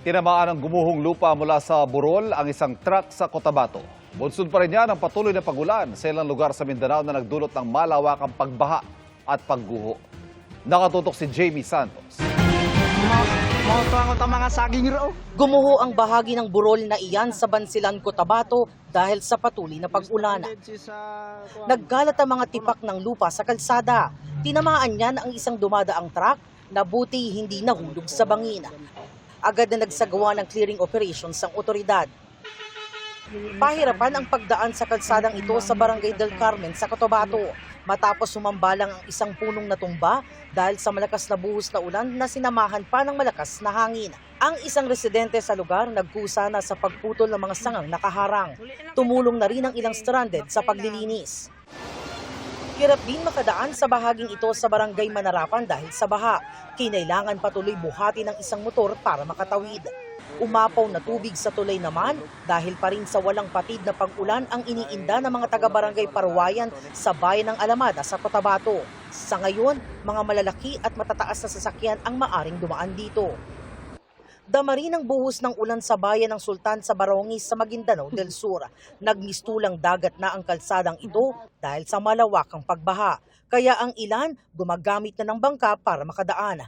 Tinamaan ng gumuhong lupa mula sa burol ang isang truck sa Cotabato. Bunsod pa rin yan ang patuloy na pagulan sa ilang lugar sa Mindanao na nagdulot ng malawakang pagbaha at pagguho. Nakatutok si Jamie Santos. Mga saging raw. Gumuho ang bahagi ng burol na iyan sa Bansilan, Cotabato dahil sa patuloy na pag-ulan. Naggalat ang mga tipak ng lupa sa kalsada. Tinamaan niyan ang isang dumadaang truck na buti hindi nahulog sa bangin. Agad na nagsagawa ng clearing operations ang otoridad. Pahirapan ang pagdaan sa kalsadang ito sa Barangay del Carmen sa Cotabato matapos sumambalang ang isang punong natumba dahil sa malakas na buhos na ulan na sinamahan pa ng malakas na hangin. Ang isang residente sa lugar nagkusa na sa pagputol ng mga sangang nakaharang. Tumulong na rin ang ilang stranded sa paglilinis. Hirap din makadaan sa bahaging ito sa Barangay Manarapan dahil sa baha. Kinailangan patuloy buhati ng isang motor para makatawid. Umapaw na tubig sa tulay naman dahil pa rin sa walang patid na pag-ulan ang iniinda ng mga taga-barangay Parwayan sa bayan ng Alamada sa Cotabato. Sa ngayon, mga malalaki at matataas na sasakyan ang maaring dumaan dito. Dama rin ang buhos ng ulan sa bayan ng Sultan sa Barongis sa Maguindanao del Sur. Nagmistulang dagat na ang kalsadang ito dahil sa malawakang pagbaha. Kaya ang ilan gumagamit na ng bangka para makadaan.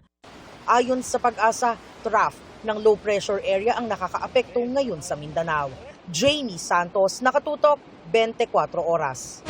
Ayon sa Pag-asa, trough ng low pressure area ang nakakaapekto ngayon sa Mindanao. Jamie Santos, Nakatutok, 24 Oras.